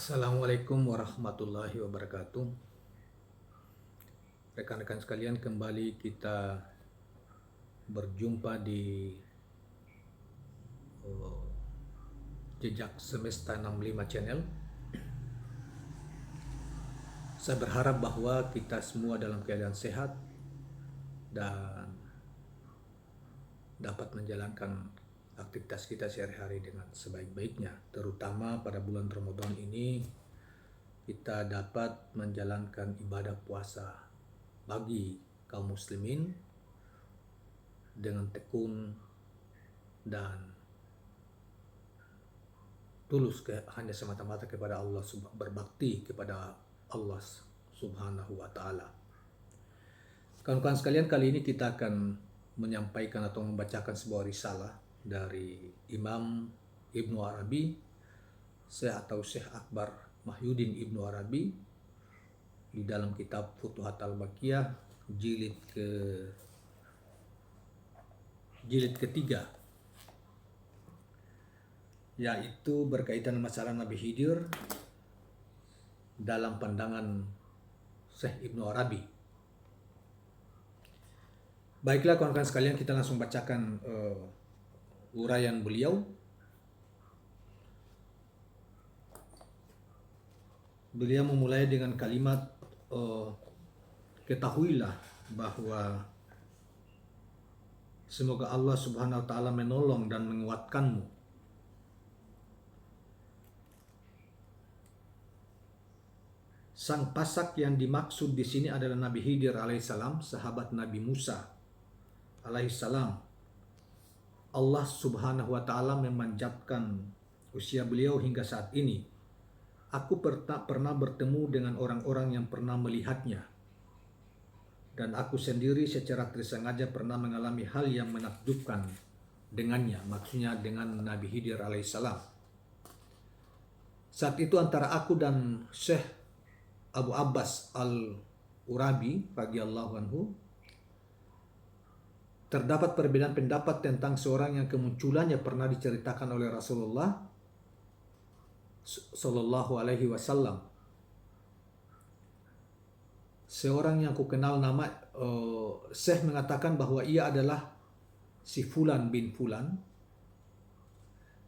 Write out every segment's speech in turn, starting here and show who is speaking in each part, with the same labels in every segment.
Speaker 1: Assalamualaikum warahmatullahi wabarakatuh. Rekan-rekan sekalian, kembali kita berjumpa di uh, Jejak Semesta 65 Channel. Saya berharap bahwa kita semua dalam keadaan sehat dan dapat menjalankan aktivitas kita sehari-hari dengan sebaik-baiknya. Terutama pada bulan Ramadan ini kita dapat menjalankan ibadah puasa bagi kaum muslimin dengan tekun dan tulus hanya semata-mata kepada Allah, berbakti kepada Allah Subhanahu wa taala. Kawan-kawan sekalian, kali ini kita akan menyampaikan atau membacakan sebuah risalah dari Imam Ibnu Arabi, Syekh Akbar Mahyuddin Ibnu Arabi, di dalam kitab Futuhat Al-Makkiyah jilid ketiga, yaitu berkaitan masalah Nabi Khidir dalam pandangan Syekh Ibnu Arabi. Baiklah kawan-kawan sekalian, kita langsung bacakan uraian beliau. Beliau memulai dengan kalimat ketahuilah bahwa semoga Allah Subhanahu wa taala menolong dan menguatkanmu. Sang pasak yang dimaksud di sini adalah Nabi Khidir alaihissalam, sahabat Nabi Musa alaihissalam. Allah Subhanahu wa taala memanjatkan usia beliau hingga saat ini. Aku pernah bertemu dengan orang-orang yang pernah melihatnya, dan aku sendiri secara tersengaja pernah mengalami hal yang menakjubkan dengannya, maksudnya dengan Nabi Khidir alaihissalam. Saat itu antara aku dan Syekh Abu Abbas Al-Urabi radhiyallahu anhu terdapat perbedaan pendapat tentang seorang yang kemunculannya pernah diceritakan oleh Rasulullah Sallallahu Alaihi Wasallam. Seorang yang ku kenal nama Syekh mengatakan bahwa ia adalah si Fulan bin Fulan.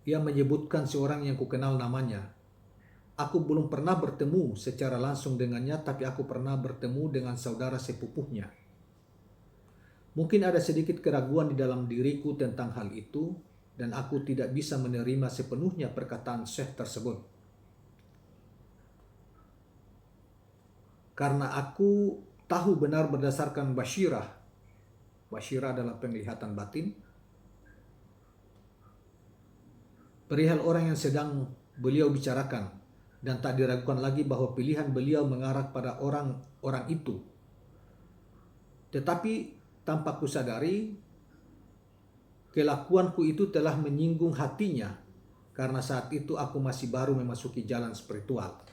Speaker 1: Ia menyebutkan seorang yang ku kenal namanya. Aku belum pernah bertemu secara langsung dengannya, tapi aku pernah bertemu dengan saudara sepupunya. Mungkin ada sedikit keraguan di dalam diriku tentang hal itu, dan aku tidak bisa menerima sepenuhnya perkataan Syekh tersebut. Karena aku tahu benar berdasarkan basyirah. Basyirah adalah penglihatan batin. Perihal orang yang sedang beliau bicarakan, dan tak diragukan lagi bahwa pilihan beliau mengarah pada orang-orang itu. Tetapi tanpa kusadari, kelakuanku itu telah menyinggung hatinya, karena saat itu aku masih baru memasuki jalan spiritual.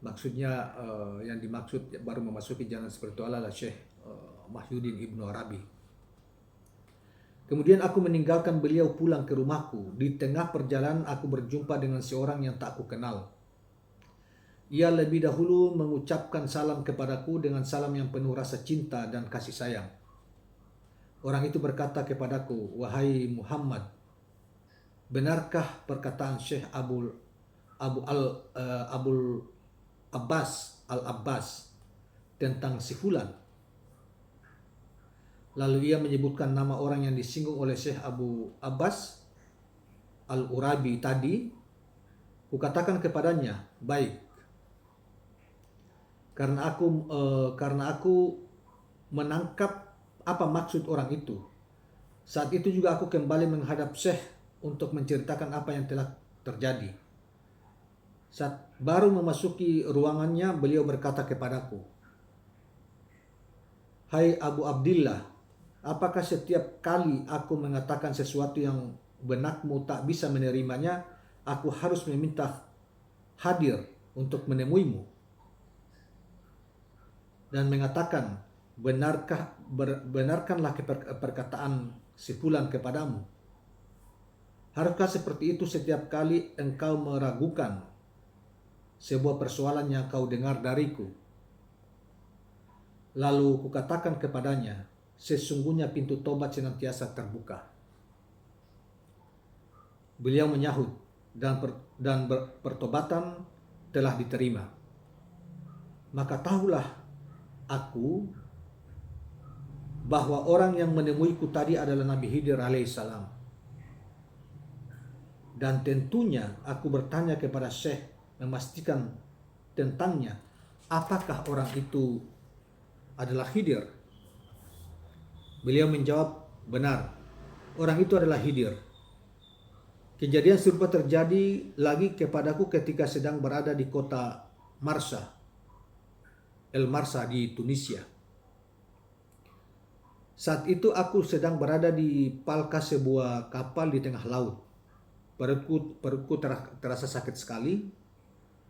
Speaker 1: Maksudnya yang dimaksud baru memasuki jalan spiritual adalah Syekh Mahyuddin Ibnu Arabi. Kemudian aku meninggalkan beliau pulang ke rumahku. Di tengah perjalanan aku berjumpa dengan seorang yang tak aku kenal. Ia lebih dahulu mengucapkan salam kepadaku dengan salam yang penuh rasa cinta dan kasih sayang. Orang itu berkata kepadaku, "Wahai Muhammad, benarkah perkataan Syekh Abul Abbas Al-Abbas tentang si Fulan?" Lalu ia menyebutkan nama orang yang disinggung oleh Syekh Abu Abbas Al-Urabi tadi. Kukatakan kepadanya, "Baik." Karena aku menangkap apa maksud orang itu. Saat itu juga aku kembali menghadap Syekh untuk menceritakan apa yang telah terjadi. Saat baru memasuki ruangannya, beliau berkata kepadaku, "Hai Abu Abdillah, apakah setiap kali aku mengatakan sesuatu yang benakmu tak bisa menerimanya, aku harus meminta hadir untuk menemuimu dan mengatakan, benarkanlah perkataan si Fulan kepadamu?" Haruskah seperti itu setiap kali engkau meragukan sebuah persoalan yang kau dengar dariku? Lalu kukatakan kepadanya, sesungguhnya pintu tobat senantiasa terbuka. Beliau menyahut, dan pertobatan telah diterima. Maka tahulah aku bahwa orang yang menemuiku tadi adalah Nabi Khidir alaihissalam. Dan tentunya aku bertanya kepada Syekh memastikan tentangnya, apakah orang itu adalah Khidir? Beliau menjawab, benar, orang itu adalah Khidir. Kejadian serupa terjadi lagi kepadaku ketika sedang berada di kota Marsa, El Marsa di Tunisia. Saat itu aku sedang berada di palka sebuah kapal di tengah laut. Perutku terasa sakit sekali,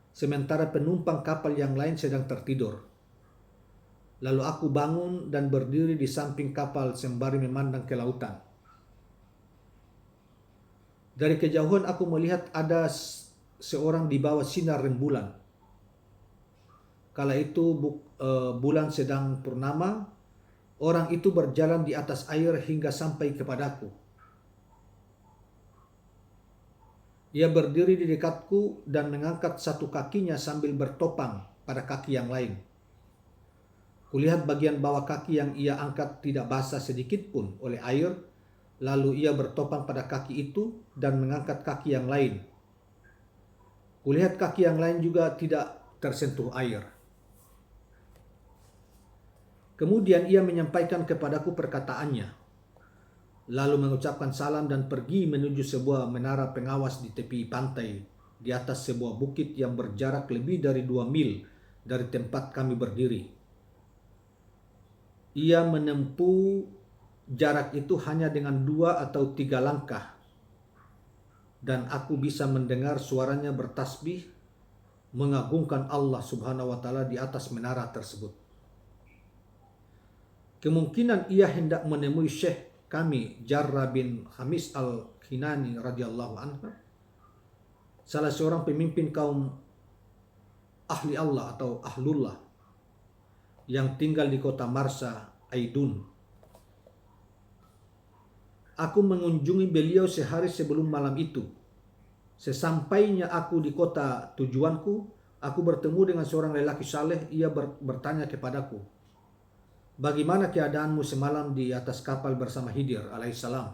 Speaker 1: sementara penumpang kapal yang lain sedang tertidur. Lalu aku bangun dan berdiri di samping kapal sembari memandang ke lautan. Dari kejauhan aku melihat ada seorang di bawah sinar rembulan. Kala itu bulan sedang purnama, orang itu berjalan di atas air hingga sampai kepadaku. Ia berdiri di dekatku dan mengangkat satu kakinya sambil bertopang pada kaki yang lain. Kulihat bagian bawah kaki yang ia angkat tidak basah sedikit pun oleh air, lalu ia bertopang pada kaki itu dan mengangkat kaki yang lain. Kulihat kaki yang lain juga tidak tersentuh air. Kemudian ia menyampaikan kepadaku perkataannya, lalu mengucapkan salam dan pergi menuju sebuah menara pengawas di tepi pantai di atas sebuah bukit yang berjarak lebih dari 2 mil dari tempat kami berdiri. Ia menempuh jarak itu hanya dengan 2 atau 3 langkah, dan aku bisa mendengar suaranya bertasbih mengagungkan Allah Subhanahu wa taala di atas menara tersebut. Kemungkinan ia hendak menemui Syekh kami Jarrah bin Hamis al-Kinani radhiyallahu anhu, salah seorang pemimpin kaum ahli Allah atau ahlullah yang tinggal di kota Marsa Aidun. Aku mengunjungi beliau sehari sebelum malam itu. Sesampainya aku di kota tujuanku, aku bertemu dengan seorang lelaki saleh. Ia bertanya kepadaku, bagaimana keadaanmu semalam di atas kapal bersama Khidir alaihissalam?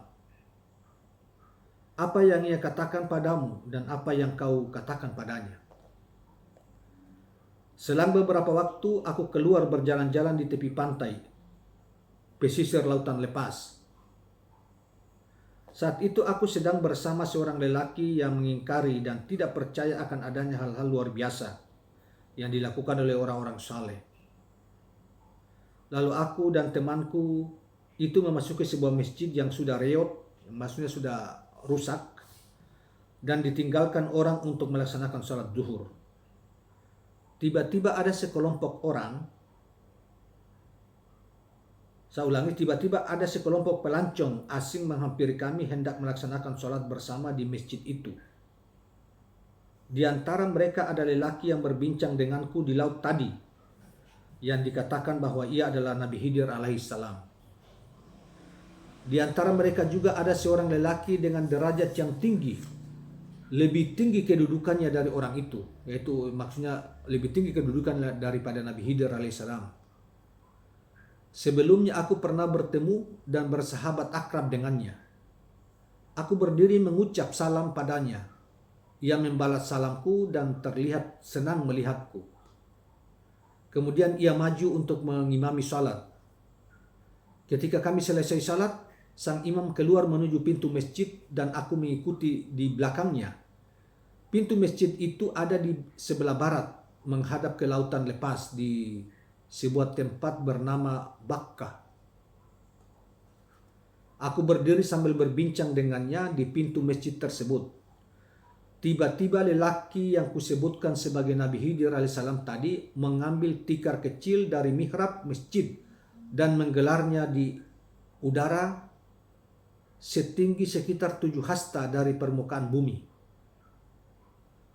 Speaker 1: Apa yang ia katakan padamu dan apa yang kau katakan padanya? Selang beberapa waktu aku keluar berjalan-jalan di tepi pantai, pesisir lautan lepas. Saat itu aku sedang bersama seorang lelaki yang mengingkari dan tidak percaya akan adanya hal-hal luar biasa yang dilakukan oleh orang-orang saleh. Lalu aku dan temanku itu memasuki sebuah masjid yang sudah reot, maksudnya sudah rusak, dan ditinggalkan orang untuk melaksanakan sholat zuhur. Tiba-tiba ada sekelompok orang, tiba-tiba ada sekelompok pelancong asing menghampiri kami hendak melaksanakan sholat bersama di masjid itu. Di antara mereka ada lelaki yang berbincang denganku di laut tadi, yang dikatakan bahwa ia adalah Nabi Khidir alaihissalam. Di antara mereka juga ada seorang lelaki dengan derajat yang tinggi, lebih tinggi kedudukannya dari orang itu, yaitu maksudnya lebih tinggi kedudukan daripada Nabi Khidir alaihissalam. Sebelumnya aku pernah bertemu dan bersahabat akrab dengannya. Aku berdiri mengucap salam padanya. Ia membalas salamku dan terlihat senang melihatku. Kemudian ia maju untuk mengimami salat. Ketika kami selesai salat, sang imam keluar menuju pintu masjid dan aku mengikuti di belakangnya. Pintu masjid itu ada di sebelah barat, menghadap ke lautan lepas di sebuah tempat bernama Bakkah. Aku berdiri sambil berbincang dengannya di pintu masjid tersebut. Tiba-tiba lelaki yang kusebutkan sebagai Nabi Khidir alaihissalam tadi mengambil tikar kecil dari mihrab masjid dan menggelarnya di udara setinggi sekitar 7 hasta dari permukaan bumi.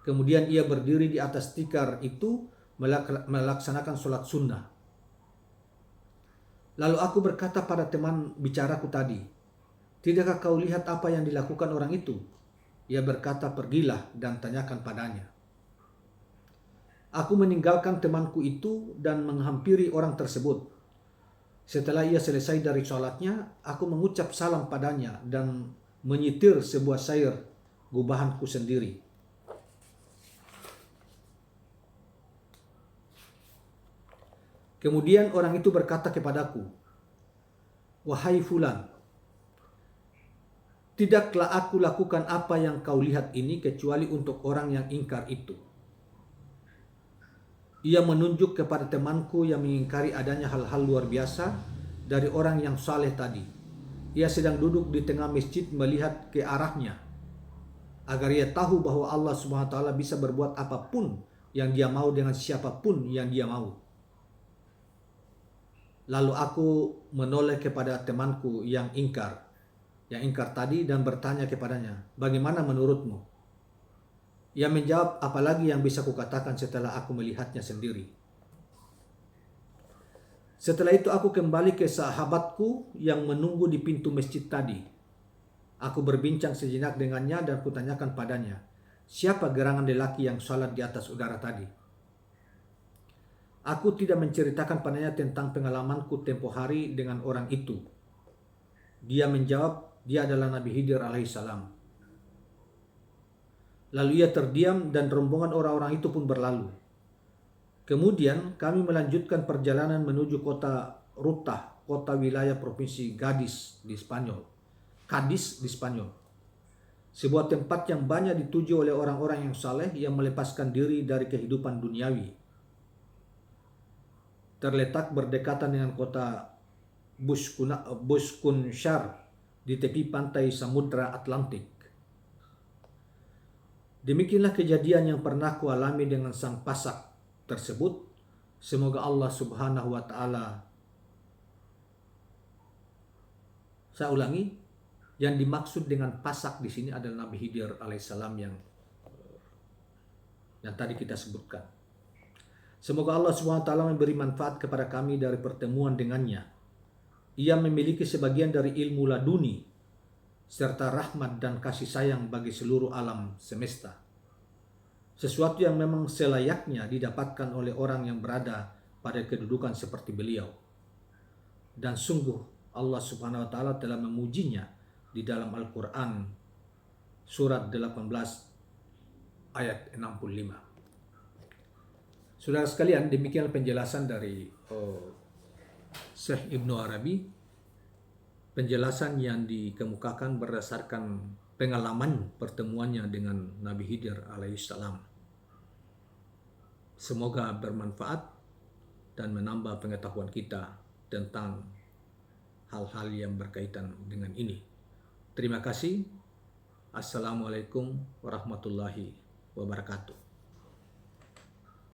Speaker 1: Kemudian ia berdiri di atas tikar itu melaksanakan sholat sunnah. Lalu aku berkata pada teman bicaraku tadi, tidakkah kau lihat apa yang dilakukan orang itu? Ia berkata, pergilah dan tanyakan padanya. Aku meninggalkan temanku itu dan menghampiri orang tersebut. Setelah ia selesai dari sholatnya, aku mengucap salam padanya dan menyitir sebuah syair gubahanku sendiri. Kemudian orang itu berkata kepadaku, wahai fulan, tidaklah aku lakukan apa yang kau lihat ini kecuali untuk orang yang ingkar itu. Ia menunjuk kepada temanku yang mengingkari adanya hal-hal luar biasa dari orang yang saleh tadi. Ia sedang duduk di tengah masjid melihat ke arahnya, agar ia tahu bahwa Allah Subhanahu wa taala bisa berbuat apapun yang dia mau dengan siapapun yang dia mau. Lalu aku menoleh kepada temanku yang ingkar tadi dan bertanya kepadanya, bagaimana menurutmu? Ia menjawab, apalagi yang bisa kukatakan setelah aku melihatnya sendiri. Setelah itu aku kembali ke sahabatku yang menunggu di pintu masjid tadi. Aku berbincang sejenak dengannya dan kutanyakan padanya, siapa gerangan lelaki yang salat di atas udara tadi? Aku tidak menceritakan padanya tentang pengalamanku tempo hari dengan orang itu. Dia menjawab, dia adalah Nabi Khidir alaihissalam. Lalu ia terdiam dan rombongan orang-orang itu pun berlalu. Kemudian kami melanjutkan perjalanan menuju kota Rutah, kota wilayah provinsi Cadiz di Spanyol. Sebuah tempat yang banyak dituju oleh orang-orang yang saleh yang melepaskan diri dari kehidupan duniawi. Terletak berdekatan dengan kota Buskunshar di tepi pantai Samudra Atlantik. Demikianlah kejadian yang pernah kualami dengan sang pasak tersebut. Semoga Allah Subhanahu wa taala, saya ulangi, yang dimaksud dengan pasak di sini adalah Nabi Khidir alaihissalam yang tadi kita sebutkan. Semoga Allah Subhanahu wa taala memberi manfaat kepada kami dari pertemuan dengannya. Ia memiliki sebagian dari ilmu laduni serta rahmat dan kasih sayang bagi seluruh alam semesta. Sesuatu yang memang selayaknya didapatkan oleh orang yang berada pada kedudukan seperti beliau. Dan sungguh Allah Subhanahu wa taala telah memujinya di dalam Al-Qur'an surat 18 ayat 65. Saudara sekalian, demikian penjelasan dari Syekh Ibnu Arabi. Penjelasan yang dikemukakan berdasarkan pengalaman pertemuannya dengan Nabi Khidir alaihissalam. Semoga bermanfaat dan menambah pengetahuan kita tentang hal-hal yang berkaitan dengan ini. Terima kasih. Assalamualaikum warahmatullahi wabarakatuh.